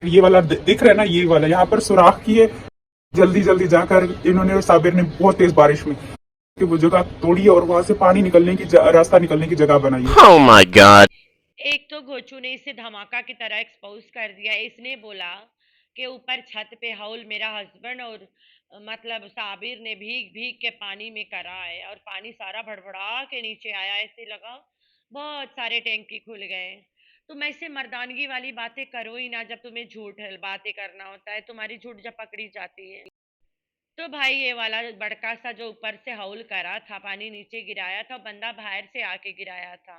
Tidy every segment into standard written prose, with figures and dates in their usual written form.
ये वाला दिख रहा है ना, ये वाला यहाँ पर सुराख की है। जल्दी जल्दी जाकर इन्होंने, साबिर ने बहुत तेज बारिश में कि वो जगह तोड़ी और वहां से पानी निकलने की रास्ता निकलने की जगह बनाई है। Oh my god. एक तो घोचू ने इसे धमाका की तरह एक्सपोज कर दिया। इसने बोला कि ऊपर छत पे हाउल मेरा हस्बैंड और मतलब साबिर ने भीग भीग के पानी में करा है और पानी सारा भड़बड़ा के नीचे आया। ऐसे लगा बहुत सारे टैंकी खुल गए। तुम ऐसे मर्दानगी वाली बातें करो ही ना जब तुम्हें झूठ बातें करना होता है। तुम्हारी झूठ जब पकड़ी जाती है तो भाई ये वाला बड़का सा जो ऊपर से हाउल करा था, पानी नीचे गिराया था, बंदा बाहर से आके गिराया था।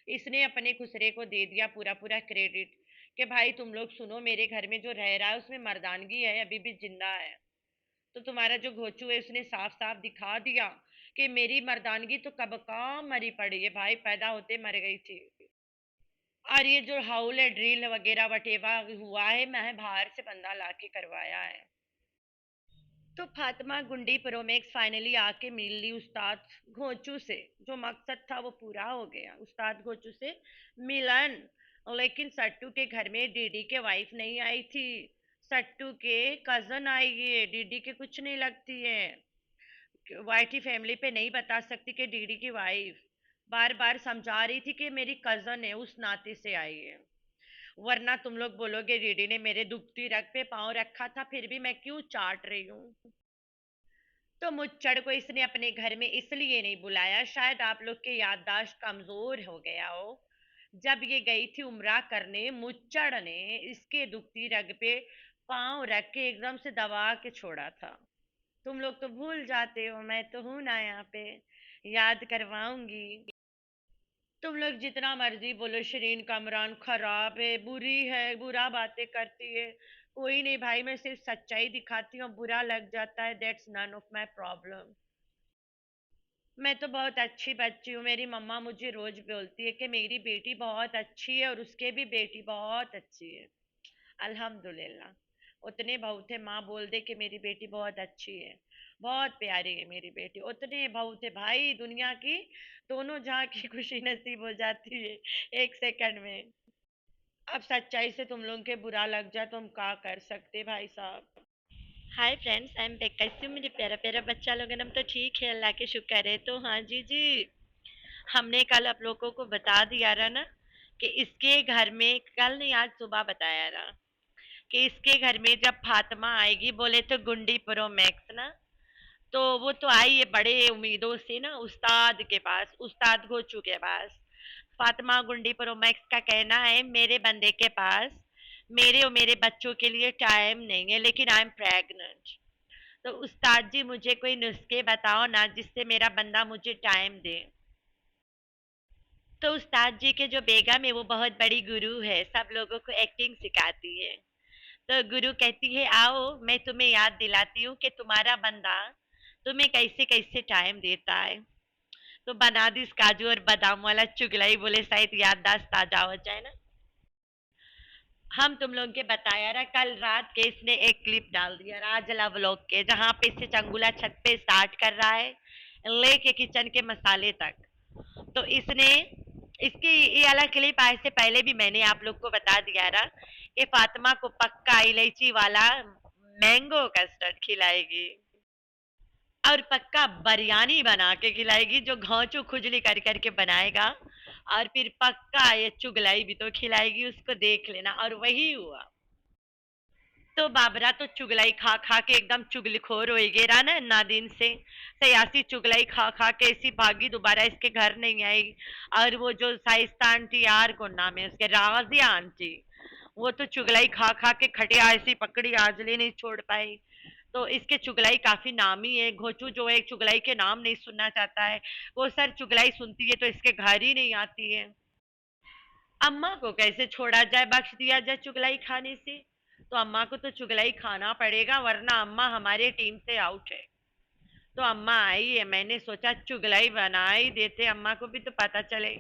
इसने अपने खुसरे को दे दिया पूरा पूरा क्रेडिट कि भाई तुम लोग सुनो, मेरे घर में जो रह रहा है उसमें मर्दानगी है, अभी भी जिंदा है। तो तुम्हारा जो घोचू है उसने साफ साफ दिखा दिया कि मेरी मर्दानगी तो कब का मरी पड़ी है भाई, पैदा होते मर गई थी। और ये जो हाउल है, ड्रिल वगैरह वटेवा हुआ है, मैं बाहर से बंदा ला के करवाया है। तो फातिमा गुंडी प्रोमेक्स फाइनली आके मिल ली उस्ताद घोंचू से। जो मकसद था वो पूरा हो गया, उस्ताद घोंचू से मिलन। लेकिन सट्टू के घर में डीडी के वाइफ नहीं आई थी, सट्टू के कजन आई है। डीडी के कुछ नहीं लगती है, वाइटी फैमिली पे नहीं बता सकती कि डीडी की वाइफ। बार बार समझा रही थी कि मेरी कजन है, उस नाते से आई है। वरना तुम लोग बोलोगे डीडी ने मेरे दुखती रग पे पाँव रखा था, फिर भी मैं क्यों चाट रही हूँ। तो मुच्चड़ को इसने अपने घर में इसलिए नहीं बुलाया, शायद आप लोग के याददाश्त कमजोर हो गया हो। जब ये गई थी उम्रा करने, मुच्चड़ ने इसके दुखती रग पे पाँव रख के एकदम से दबा के छोड़ा था। तुम लोग तो भूल जाते हो, मैं तो हूं ना यहाँ पे, याद करवाऊंगी। तुम लोग जितना मर्जी बोलो शरीन कमरान खराब है, बुरी है, बुरा बातें करती है, कोई नहीं भाई, मैं सिर्फ सच्चाई दिखाती हूँ। बुरा लग जाता है, that's none of my problem. मैं तो बहुत अच्छी बच्ची हूँ। मेरी मम्मा मुझे रोज बोलती है कि मेरी बेटी बहुत अच्छी है और उसके भी बेटी बहुत अच्छी है। अल्हम्दुलिल्लाह। उतने बहू थे माँ बोल दे कि मेरी बेटी बहुत अच्छी है, बहुत प्यारी है मेरी बेटी, उतने बहू थे भाई दुनिया की दोनों जहाँ की खुशी नसीब हो जाती है एक सेकंड में। अब सच्चाई से तुम लोगों के बुरा लग जाए तो हम क्या कर सकते भाई साहब। Hi friends, I am back. कैसे हो मेरे प्यारा प्यारा बच्चा लोग? हम तो ठीक है, अल्लाह के शुक्र है। तो हाँ जी जी, हमने कल आप लोगों को बता दिया रहा ना कि इसके घर में, कल नहीं आज सुबह बताया रहा कि इसके घर में जब फातिमा आएगी, बोले तो गुंडी प्रो मैक्स ना, तो वो तो आई है बड़े उम्मीदों से ना उस्ताद के पास, उस्ताद घोचू के पास। फातिमा गुंडी प्रो मैक्स का कहना है मेरे बंदे के पास मेरे और मेरे बच्चों के लिए टाइम नहीं है, लेकिन आई एम प्रेग्नेंट। तो उस्ताद जी मुझे कोई नुस्खे बताओ ना जिससे मेरा बंदा मुझे टाइम दे। तो उस्ताद जी के जो बेगम है वो बहुत बड़ी गुरु है, सब लोगों को एक्टिंग सिखाती है। तो गुरु कहती है आओ मैं तुम्हें याद दिलाती हूँ कि तुम्हारा बंदा तुम्हें कैसे कैसे टाइम देता है। तो बना दी इस काजू और बादाम वाला चुगलाई, बोले शायद याददाश्त ताजा हो जाए ना। हम तुम लोगों के बताया रहा, कल रात के इसने एक क्लिप डाल दिया राजला व्लॉग के, जहाँ पे इससे चंगुला छत पे स्टार्ट कर रहा है लेके किचन के मसाले तक। तो इसने, इसकी ये वाला क्लिप आए से पहले भी मैंने आप लोग को बता दिया रहा कि फातिमा को पक्का इलायची वाला मैंगो कस्टर्ड खिलाएगी और पक्का बिरयानी बना के खिलाएगी जो घोंचू खुजली कर करके बनाएगा। और फिर पक्का ये चुगलाई भी तो खिलाएगी, उसको देख लेना। और वही हुआ। तो बाबरा तो चुगलाई खा खा के एकदम चुगलखोर हो गया रहा ना ना दिन से। सयासी चुगलाई खा खा के ऐसी भागी, दोबारा इसके घर नहीं आई। और वो जो साइस्ता आंटी, यार को नाम है उसके, राजिया आंटी, वो तो चुगलाई खा खा के खटिया ऐसी पकड़ी, आजले नहीं छोड़ पाई। तो इसके चुगलाई काफी नामी है। घोचू जो है चुगलाई के नाम नहीं सुनना चाहता है, वो सर चुगलाई सुनती है तो इसके घर ही नहीं आती है। अम्मा को कैसे छोड़ा जाए, बख्श दिया जाए चुगलाई खाने से? तो अम्मा को तो चुगलाई खाना पड़ेगा, वरना अम्मा हमारे टीम से आउट है। तो अम्मा आई है, मैंने सोचा चुगलाई बना ही देते, अम्मा को भी तो पता चले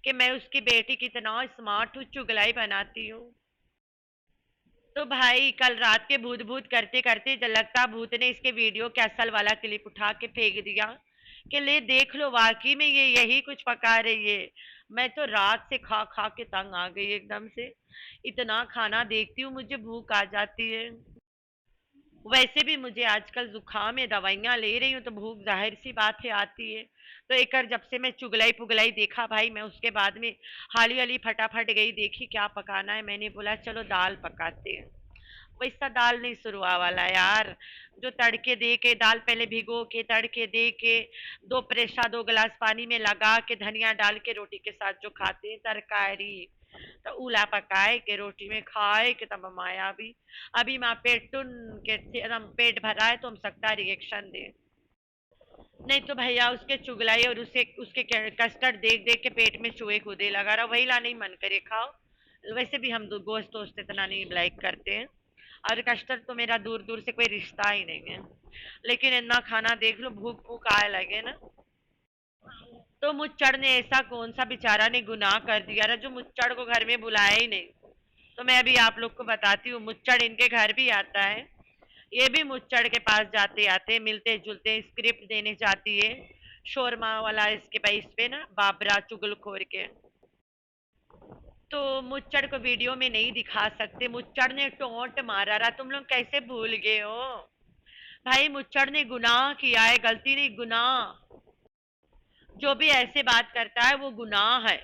कि मैं उसकी बेटी कितना स्मार्ट हूँ, चुगलाई बनाती हूँ। तो भाई कल रात के भूत भूत करते करते लगता भूत ने इसके वीडियो के असल वाला क्लिप उठा के फेंक दिया कि ले देख लो वाकई में ये यही कुछ पका रही है। मैं तो रात से खा खा के तंग आ गई एकदम से। इतना खाना देखती हूँ मुझे भूख आ जाती है। वैसे भी मुझे आजकल जुकाम है, दवाइयाँ ले रही हूँ तो भूख जाहिर सी बात है आती है। तो एक जब से मैं चुगलाई पुगलाई देखा भाई, मैं उसके बाद में हाली हाली फटाफट गई, देखी क्या पकाना है। मैंने बोला चलो दाल पकाते हैं। वैसा दाल नहीं शुरू हुआ वाला यार। जो तड़के दे के दाल पहले भिगो के तड़के दे के दो प्रेशा 2 गिलास पानी में लगा के धनिया डाल के रोटी के साथ जो खाते हैं तरकारी, तो उला पकाए के रोटी में खाए के तब माया भी। अभी माँ पेट टुन के एकदम पेट भरा है तो हम सकता रिएक्शन दे। नहीं तो भैया उसके चुगलाई और उसे उसके कस्टर्ड देख देख के पेट में चूहे कूदे लगा रहा, वही ला नहीं मन करे खाओ। वैसे भी हम गोश्त वोश्त इतना नहीं लाइक करते हैं, और कस्टर्ड तो मेरा दूर दूर से कोई रिश्ता ही नहीं है। लेकिन इतना खाना देख लो, भूख भूख आए लगे ना। तो मुच्चड़ ने ऐसा कौन सा बेचारा ने गुनाह कर दिया ना जो मुच्चड़ को घर में बुलाया ही नहीं। तो मैं अभी आप लोग को बताती हूँ, मुच्चड़ इनके घर भी आता है। ये भी मुच्चड़ के पास जाते आते मिलते जुलते स्क्रिप्ट देने जाती है। शोरमा वाला इसके पे इस पे ना बाबरा चुगलखोर के। तो मुच्चड़ को वीडियो में नहीं दिखा सकते, मुच्चड़ ने टोंट मारा रहा, तुम लोग कैसे भूल गए हो। भाई मुच्चड़ ने गुनाह किया है, गलती नहीं गुनाह। जो भी ऐसे बात करता है वो गुनाह है,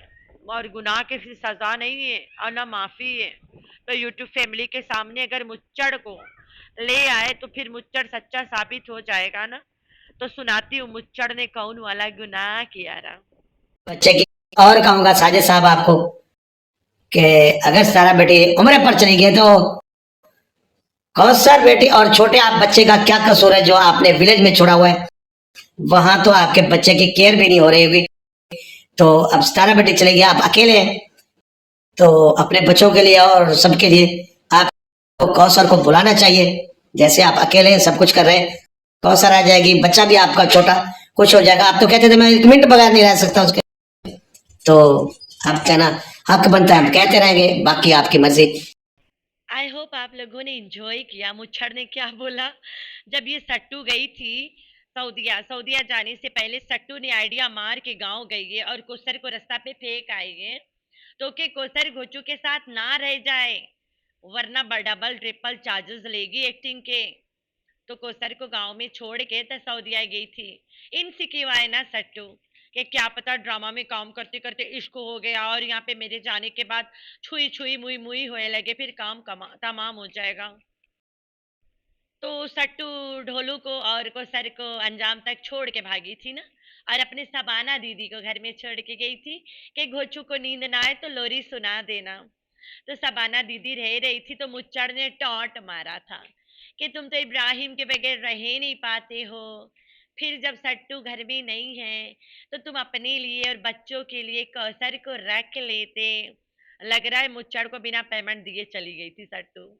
और गुनाह की फिर सजा नहीं है और ना माफी है। तो यूट्यूब फैमिली के सामने अगर मुच्चड़ को ले आए तो फिर मुच्चड़ सच्चा साबित हो जाएगा ना। तो सुनाती हूँ मुच्चड़ ने कौन वाला गुनाह किया रहा। बच्चे की और कहूंगा साजिद साहब आपको कि अगर सारा बेटी उम्र पर चली गई तो कौसर बेटी और छोटे आप बच्चे का क्या कसूर है जो आपने विलेज में छोड़ा हुआ है। वहां तो आपके बच्चे की केयर भी नहीं हो रही होगी। तो अब सारा बेटी चले गई, आप अकेले हैं, तो अपने बच्चों के लिए और सबके लिए आपको कौसर को बुलाना चाहिए। जैसे आप अकेले हैं, सब कुछ कर रहे हैं, कौसर आ जाएगी, बच्चा भी आपका छोटा कुछ हो जाएगा। आप तो कहते थे मैं 1 मिनट बगैर नहीं रह सकता उसके। तो आप कहना हक बनता है, हम कहते रहेंगे, बाकी आपकी मर्जी। आई होप आप लोगों ने एंजॉय किया। मुच्छर ने क्या बोला, जब ये सट्टू गई थी सऊदिया, सऊदिया जाने से पहले सट्टू ने आइडिया मार के गांव गई है और कोसर को रास्ता पे फेंक आई है, तो के कोसर घोचू के साथ ना रह जाए, वरना डबल ट्रिपल चार्जेस लेगी एक्टिंग के। तो कोसर को गांव में छोड़ के तो सऊदिया गई थी। इन सिकिवाए ना सट्टू कि क्या पता ड्रामा में काम करते करते इश्क हो गया और यहाँ पे मेरे जाने के बाद छुई छुई मुई मुई होए लगे, फिर काम तमाम हो जाएगा। तो सट्टू ढोलू को और को सर को अंजाम तक छोड़ के भागी थी ना, और अपने सबाना दीदी को घर में छोड़ के गई थी कि घोचू को नींद ना आए तो लोरी सुना देना। तो सबाना दीदी रह रही थी तो मुच्चड़ ने टॉन्ट मारा था कि तुम तो इब्राहिम के बगैर रह ही नहीं पाते हो। फिर जब सट्टू घर में नहीं है तो तुम अपने लिए और बच्चों के लिए कौसर को रख लेते। लग रहा है मुच्चड़ को बिना पेमेंट दिए चली गई थी सट्टू।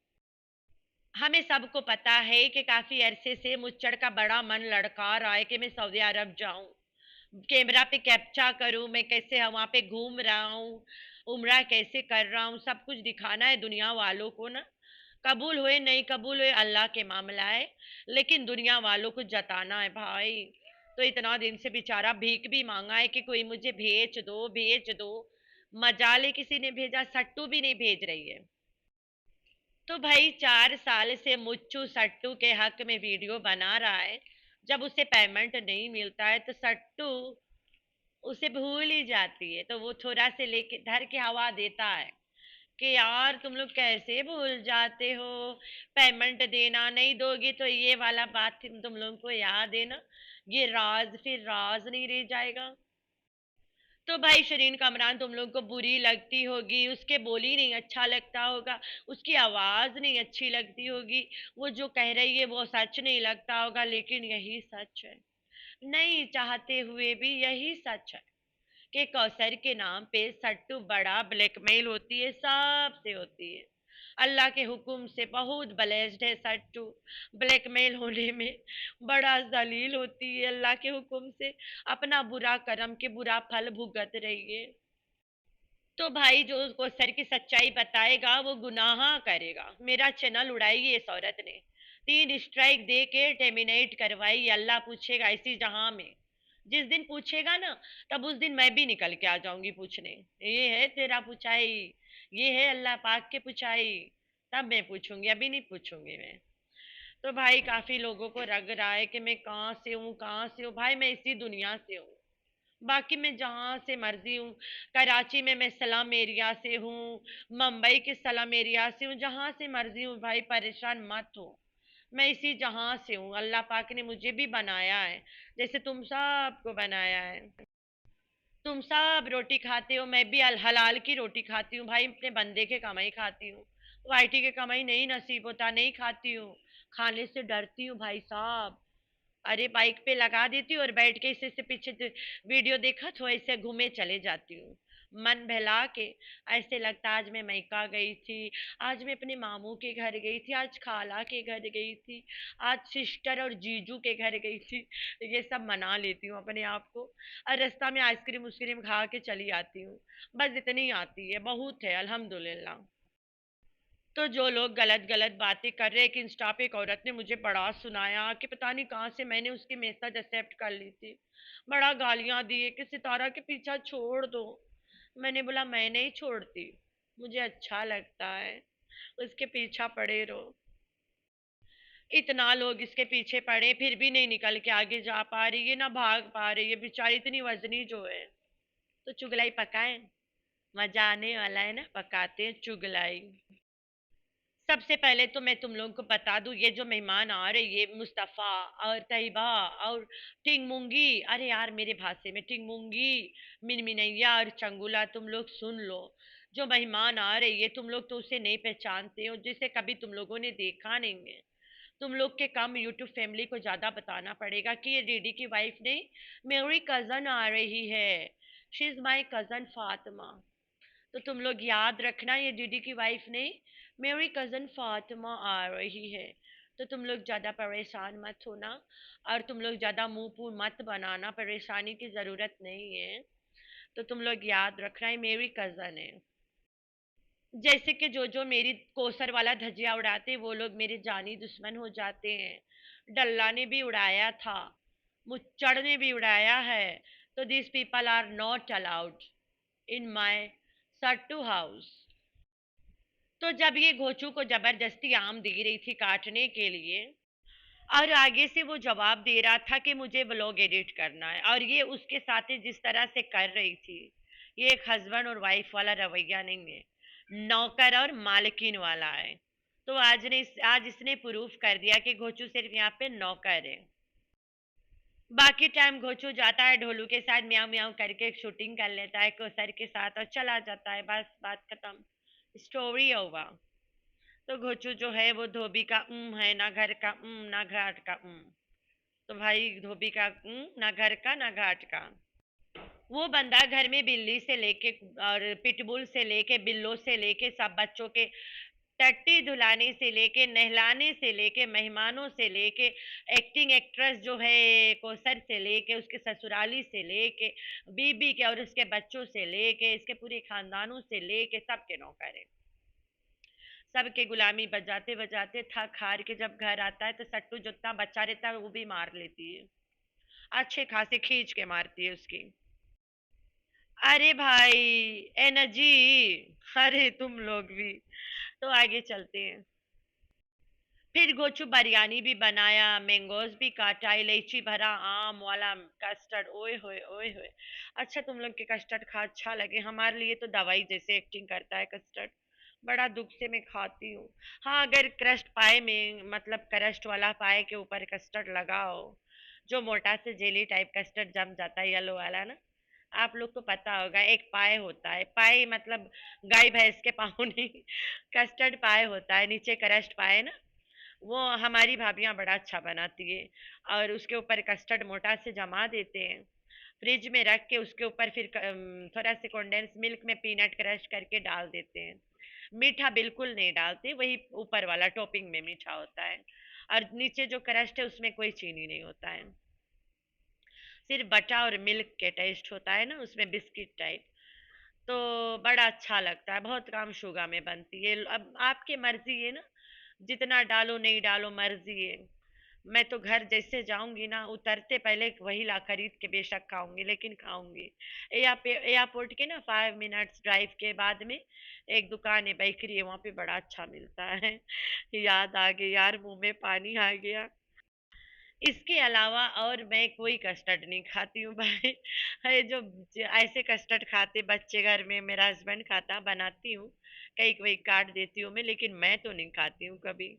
हमें सबको पता है कि काफी अरसे से मुच्चड़ का बड़ा मन लड़का रहा है कि मैं सऊदी अरब जाऊं, कैमरा पे कैप्चा करूं मैं कैसे वहां पे घूम रहा हूँ, उम्रा कैसे कर रहा हूँ, सब कुछ दिखाना है दुनिया वालों को ना। कबूल हुए नहीं कबूल हुए अल्लाह के मामला है, लेकिन दुनिया वालों को जताना है भाई। तो इतना दिन से बेचारा भीख भी मांगा है कि कोई मुझे भेज दो भेज दो। मजाले किसी ने भेजा, सट्टू भी नहीं भेज रही है। तो भाई 4 साल से मुच्चू सट्टू के हक में वीडियो बना रहा है। जब उसे पेमेंट नहीं मिलता है तो सट्टू उसे भूल ही जाती है, तो वो थोड़ा से लेके धर के हवा देता है कि यार तुम लोग कैसे भूल जाते हो, पेमेंट देना नहीं दोगे तो ये वाला बात तुम लोग को याद है ना, ये राज फिर राज नहीं रह जाएगा। तो भाई शरीन कमरान तुम लोग को बुरी लगती होगी, उसके बोली नहीं अच्छा लगता होगा, उसकी आवाज नहीं अच्छी लगती होगी, वो जो कह रही है वो सच नहीं लगता होगा, लेकिन यही सच है। नहीं चाहते हुए भी यही सच है कि कौसर के नाम पे सट्टू बड़ा ब्लैकमेल होती है, सबसे होती है। अल्लाह के हुक्म से बहुत ब्लेस्ड है सट्टू, ब्लैकमेल होने में बड़ा जलील होती है। अल्लाह के हुक्म से अपना बुरा कर्म के बुरा फल भुगत रही है। तो भाई जो उसको सर की सच्चाई बताएगा वो गुनाह करेगा। मेरा चैनल उड़ाई है इस औरत ने, 3 स्ट्राइक दे के टर्मिनेट करवाई। अल्लाह पूछेगा इसी जहां में जिस दिन पूछेगा ना, तब उस दिन मैं भी निकल के आ जाऊंगी पूछने। ये है तेरा पुछाई, ये है अल्लाह पाक के पुछाई, तब मैं पूछूंगी, अभी नहीं पूछूंगी मैं। तो भाई काफी लोगों को लग रहा है कि मैं कहाँ से हूँ, कहाँ से हूँ। भाई मैं इसी दुनिया से हूँ, बाकी मैं जहाँ से मर्जी हूँ। कराची में मैं सलाम एरिया से हूँ, मुंबई के सलाम एरिया से हूँ, जहाँ से मर्जी हूँ भाई, परेशान मत हो। मैं इसी जहाँ से हूँ, अल्लाह पाक ने मुझे भी बनाया है जैसे तुम सबको बनाया है। तुम सब रोटी खाते हो, मैं भी हलाल की रोटी खाती हूँ भाई, अपने बंदे के कमाई खाती हूँ। वाइटी के कमाई नहीं नसीब होता, नहीं खाती हूँ। खाने से डरती हूँ भाई साहब। अरे बाइक पे लगा देती हूँ और बैठ के इसे से पीछे वीडियो देखा तो ऐसे घूमे चले जाती हूँ, मन बहला के। ऐसे लगता आज मैं मैका गई थी, आज मैं अपने मामू के घर गई थी, आज खाला के घर गई थी, आज सिस्टर और जीजू के घर गई थी। ये सब मना लेती हूँ अपने आप को, और रास्ता में आइसक्रीम उस्क्रीम खा के चली आती हूँ। बस इतनी आती है, बहुत है अल्हम्दुलिल्लाह। तो जो लोग गलत गलत बातें कर रहे हैं कि इंस्टा पे एक औरत ने मुझे बड़ा सुनाया कि पता नहीं कहाँ से मैंने उसकी मैसेज एक्सेप्ट कर ली थी, बड़ा गालियां दिए कि सितारा के पीछा छोड़ दो। मैंने बोला मैं नहीं छोड़ती, मुझे अच्छा लगता है, उसके पीछा पड़े रहो। इतना लोग इसके पीछे पड़े फिर भी नहीं निकल के आगे जा पा रही है, ना भाग पा रही है बेचारी, इतनी वजनी जो है। तो चुगलाई पकाए, मजा आने वाला है ना, पकाते हैं चुगलाई। सबसे पहले तो मैं तुम लोगों को बता दूं, ये जो मेहमान आ रहे ये मुस्तफा और तैयबा और टिंगमुंगी, अरे यार मेरे भाषे में टिंगमुंगी, मिनमिनैया और चंगुला, तुम लोग सुन लो। जो मेहमान आ रही है तुम लोग तो उसे नहीं पहचानते हो, जिसे कभी तुम लोगों ने देखा नहीं है। तुम लोग के कम यूट्यूब फैमिली को ज्यादा बताना पड़ेगा कि ये डीडी की वाइफ नहीं, मेरी कजन आ रही है, she is my cousin Fatima. तो तुम लोग याद रखना, ये दीदी की वाइफ नहीं, मेरी कजन फातिमा आ रही है। तो तुम लोग ज्यादा परेशान मत होना, और तुम लोग ज्यादा मुंह फूल मत बनाना, परेशानी की जरूरत नहीं है। तो तुम लोग याद रखना ये मेरी कजन है। जैसे कि जो जो मेरी कोसर वाला धजिया उड़ाते वो लोग मेरे जानी दुश्मन हो जाते हैं। डल्ला ने भी उड़ाया था, मुच्चड़ ने भी उड़ाया है। तो this people are not allowed in my सट्टू हाउस। तो जब ये घोचू को जबरदस्ती आम दे रही थी काटने के लिए, और आगे से वो जवाब दे रहा था कि मुझे व्लॉग एडिट करना है, और ये उसके साथ ही जिस तरह से कर रही थी, ये एक हस्बैंड और वाइफ वाला रवैया नहीं है, नौकर और मालकिन वाला है। तो आज इसने प्रूफ कर दिया कि घोचू सिर्फ यहाँ पे नौकर है। बाकी टाइम घोचू जाता है ढोलू के साथ म्याऊं म्याऊं करके शूटिंग कर लेता है कोसर के साथ और चला जाता है, बस बात खत्म, स्टोरी ओवर। तो घोचू जो है वो धोबी का है, ना घर का ना घाट का तो भाई धोबी का ना घर का ना घाट का। वो बंदा घर में बिल्ली से लेके और पिटबुल से लेके बिल्लों से लेके सब बच्चों के टट्टी धुलाने से लेके नहलाने से लेके मेहमानों से लेके एक्टिंग एक्ट्रेस जो है कोसर से लेके उसके ससुराली से लेके बीबी के और उसके बच्चों से लेके इसके पूरे खानदानों से लेके सबके नौकर है। सबके गुलामी बजाते बजाते थक हार के जब घर आता है तो सट्टू जितना बच्चा रहता है वो भी मार लेती है, अच्छे खासे खींच के मारती है उसकी। अरे भाई एनर्जी, अरे तुम लोग भी। तो आगे चलते हैं। फिर गोचू बिरयानी भी बनाया, मैंगोज भी काटा, इलायची भरा आम वाला कस्टर्ड, ओए होए ओए होए। अच्छा तुम लोग के कस्टर्ड खा अच्छा लगे, हमारे लिए तो दवाई जैसे एक्टिंग करता है कस्टर्ड, बड़ा दुख से मैं खाती हूँ। हाँ अगर क्रस्ट पाए में मतलब क्रस्ट वाला पाए के ऊपर कस्टर्ड लगाओ, जो मोटा से जेली टाइप कस्टर्ड जम जाता है येलो वाला ना, आप लोग को पता होगा एक पाए होता है, पाए मतलब गाय भैंस के पाँव नहीं, कस्टर्ड पाए होता है, नीचे क्रस्ट पाए ना, वो हमारी भाभियाँ बड़ा अच्छा बनाती है। और उसके ऊपर कस्टर्ड मोटा से जमा देते हैं, फ्रिज में रख के उसके ऊपर फिर थोड़ा सा कंडेंस मिल्क में पीनट क्रश करके डाल देते हैं। मीठा बिल्कुल नहीं डालते, वही ऊपर वाला टॉपिंग में मीठा होता है, और नीचे जो क्रस्ट है उसमें कोई चीनी नहीं होता है, सिर्फ बटा और मिल्क के टेस्ट होता है ना उसमें, बिस्किट टाइप। तो बड़ा अच्छा लगता है, बहुत कम शुगर में बनती है। अब आपकी मर्जी है ना, जितना डालो नहीं डालो मर्जी है। मैं तो घर जैसे जाऊंगी ना, उतरते पहले वही ला खरीद के बेशक खाऊंगी, लेकिन खाऊंगी। एयरपोर्ट के ना 5 मिनट्स ड्राइव के बाद में एक दुकान है, बेकरी है, वहां पे बड़ा अच्छा मिलता है। याद आ गई यार, मुंह में पानी आ गया। इसके अलावा और मैं कोई कस्टर्ड नहीं खाती हूँ भाई। है जो ऐसे कस्टर्ड खाते बच्चे घर में, मेरा हस्बैंड खाता, बनाती हूँ, कई कई काट देती हूँ मैं, लेकिन मैं तो नहीं खाती हूँ कभी,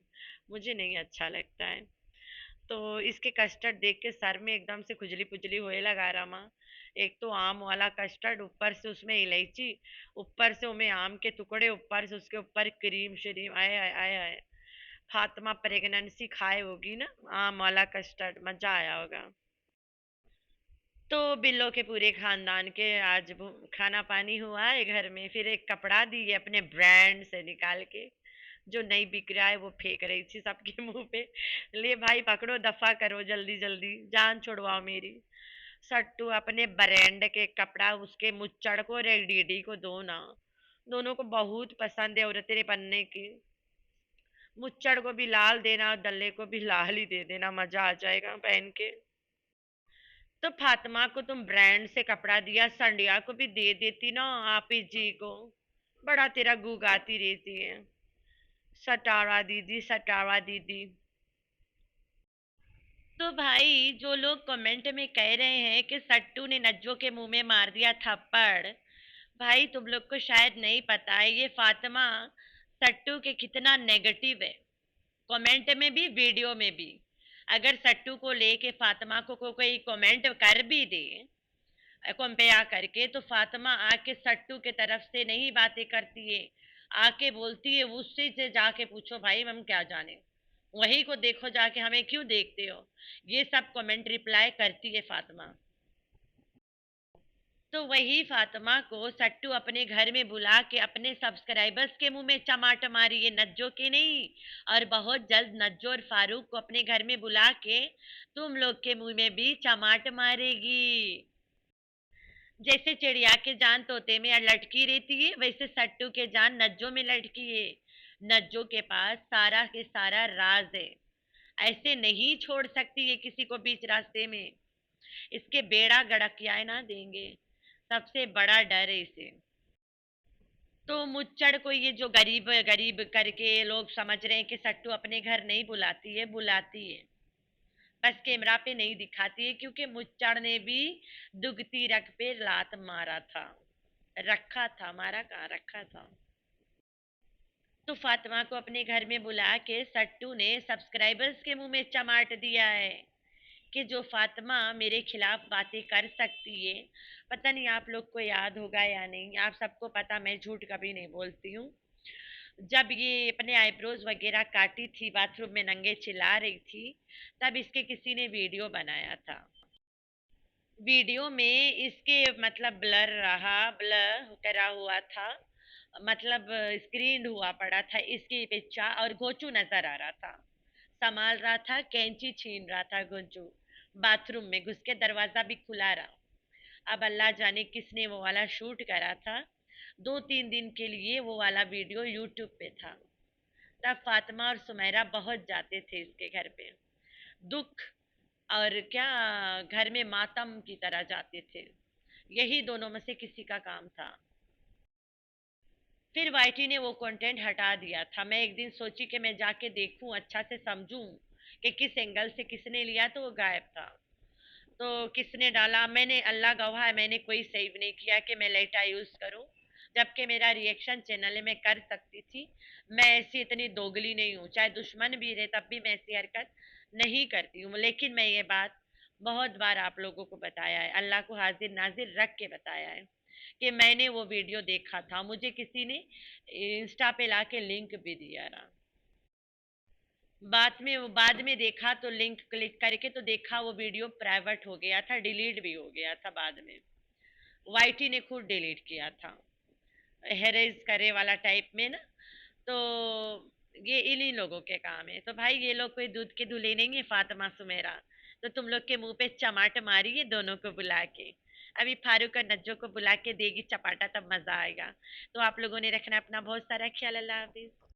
मुझे नहीं अच्छा लगता है। तो इसके कस्टर्ड देख के सर में एकदम से खुजली पुजली होए लगा रमा। एक तो आम वाला कस्टर्ड, ऊपर से उसमें इलायची, ऊपर से उसमें आम के टुकड़े, ऊपर से उसके ऊपर क्रीम श्रीम, आए आए आए आए। फातिमा प्रेगनेंसी खाए होगी ना आम वाला कस्टर्ड, मजा आया होगा। तो बिल्लो के पूरे खानदान के आज खाना पानी हुआ है घर में। फिर एक कपड़ा दी है अपने ब्रांड से निकाल के, जो नहीं बिक रहा है, वो फेंक रही थी सबके मुंह पे। ले भाई पकड़ो, दफा करो जल्दी जल्दी, जान छुड़वाओ मेरी। सट्टू अपने ब्रांड के कपड़ा उसके मुच्चड़ को और एक डीडी को दो ना, दोनों को बहुत पसंद है औरतें बनने की। मुच्चड़ को भी लाल देना और दल्ले को भी लाल ही दे देना, मजा आ जाएगा पहन के। तो फातिमा को तुम ब्रांड से कपड़ा दिया, संडिया को भी दे देती ना, आप ही जी को। बड़ा तेरा गुगाती रहती है, सटारा दीदी सटारा दीदी। तो भाई जो लोग कमेंट में कह रहे हैं कि सट्टू ने नज्जो के मुंह में मार दिया थप्पड़, भाई तुम लोग को शायद नहीं पता है ये फातिमा सट्टू के कितना नेगेटिव है, कमेंट में भी वीडियो में भी। अगर सट्टू को लेके फातिमा को कोई कमेंट कर भी दे कंपेयर करके, तो फातिमा आके सट्टू के तरफ से नहीं बातें करती है, आके बोलती है, उससे से जाके पूछो भाई हम क्या जाने, वही को देखो जाके, हमें क्यों देखते हो। ये सब कमेंट रिप्लाई करती है फातिमा। तो वही फातिमा को सट्टू अपने घर में बुला के अपने सब्सक्राइबर्स के मुंह में चमाट मारी है, नज्जो के नहीं। और बहुत जल्द नज्जो और फारूक को अपने घर में बुला के तुम लोग के मुंह में भी चमाट मारेगी। जैसे चिड़िया के जान तोते में लटकी रहती है, वैसे सट्टू के जान नज्जो में लटकी है। नज्जो के पास सारा के सारा राज है, ऐसे नहीं छोड़ सकती है किसी को बीच रास्ते में। इसके बेड़ा गड़कियाए ना देंगे, सबसे बड़ा डर है इसे। तो मुच्चड़ को ये जो गरीब गरीब करके लोग समझ रहे हैं कि सट्टू अपने घर नहीं बुलाती है, बुलाती है, बस कैमरा पे नहीं दिखाती है, क्योंकि मुच्चड़ ने भी दुगती रख पे लात मारा था, रखा था, मारा कहाँ, रखा था। तो फातिमा को अपने घर में बुला के सट्टू ने सब्सक्राइबर्स के मुंह में चमाट दिया है कि जो फातिमा मेरे खिलाफ बातें कर सकती है। पता नहीं आप लोग को याद होगा या नहीं, आप सबको पता मैं झूठ कभी नहीं बोलती हूँ। जब ये अपने आईब्रोज वगैरह काटी थी, बाथरूम में नंगे चिल्ला रही थी, तब इसके किसी ने वीडियो बनाया था। वीडियो में इसके मतलब ब्लर रहा, ब्लर करा हुआ था, मतलब स्क्रीन हुआ पड़ा था इसकी पिक्चर, और गोचू नजर आ रहा था, संभाल रहा था, कैंची छीन रहा था गोचू, बाथरूम में घुस के, दरवाजा भी खुला रहा। अब अल्लाह जाने किसने वो वाला शूट करा था। 2-3 दिन के लिए वो वाला वीडियो यूट्यूब पे था। तब फातिमा और सुमेरा बहुत जाते थे इसके घर पे, दुख और क्या, घर में मातम की तरह जाते थे। यही दोनों में से किसी का काम था। फिर वाईटी ने वो कंटेंट हटा दिया था। मैं एक दिन सोची कि मैं जाके देखूं, अच्छा से समझूं कि किस एंगल से किसने लिया, तो वो गायब था। तो किसने डाला, मैंने, अल्लाह गवाह है, मैंने कोई सेव नहीं किया कि मैं लेटा यूज करूं, जबकि मेरा रिएक्शन चैनल है, मैं कर सकती थी। मैं ऐसी इतनी दोगली नहीं हूँ, चाहे दुश्मन भी रहे तब भी मैं ऐसी हरकत नहीं करती हूँ। लेकिन मैं ये बात बहुत बार आप लोगों को बताया है, अल्लाह को हाजिर नाजिर रख के बताया है कि मैंने वो वीडियो देखा था, मुझे किसी ने इंस्टा पे लाके लिंक भी दिया रहा। बाद में देखा तो लिंक क्लिक करके तो देखा वो वीडियो प्राइवेट हो गया था, डिलीट भी हो गया था बाद में, वाईटी ने खुद डिलीट किया था, हेरेज करे वाला टाइप में ना। तो ये इन्हीं लोगों के काम है। तो भाई ये लोग कोई दूध के दूल्हे नहीं है, फातिमा सुमेरा। तो तुम लोग के मुंह पे चमाट मारी है दोनों को बुला के। अभी फारूक और नज्जो को बुला के देगी चपाटा, तब मजा आएगा। तो आप लोगों ने रखना अपना बहुत सारा ख्याल। अल्लाह हाफिज।